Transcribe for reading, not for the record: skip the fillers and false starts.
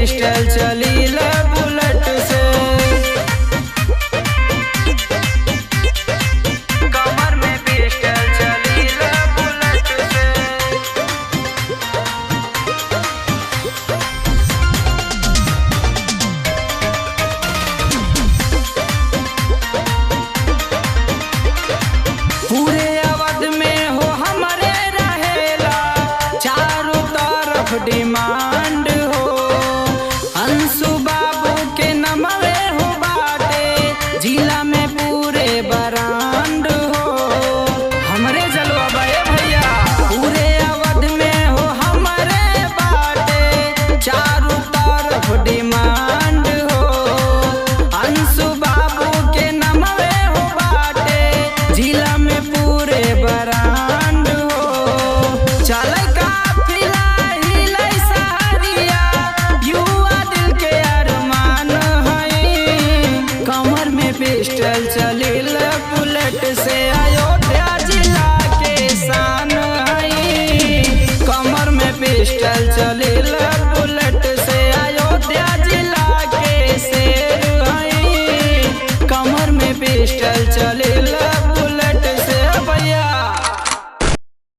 Pistol चलील bullet से। कमर में पिस्टल चलील बुलेट से। पूरे अवध में हो हमारे रहेला चारों तरफ डिमांड हो। अंशु बाबू के नमवे हो बाटे जिला में पूरे बरांड हो। हमरे जलवा बे भैया पूरे अवध में हो हमारे बाटे चारों तरफ डिमांड हो। अंशु बाबू के नमवे हो बाटे जिला में पूरे बरांड हो। चल काफिला हिले सहरिया युवा दिल के अरमान है। कमर में पिस्टल चलील बुलेट से अयोध्या जिला के शान है। कमर में पिस्टल चलील बुलेट से अयोध्या जिला के शेर है। कमर में पिस्टल चलील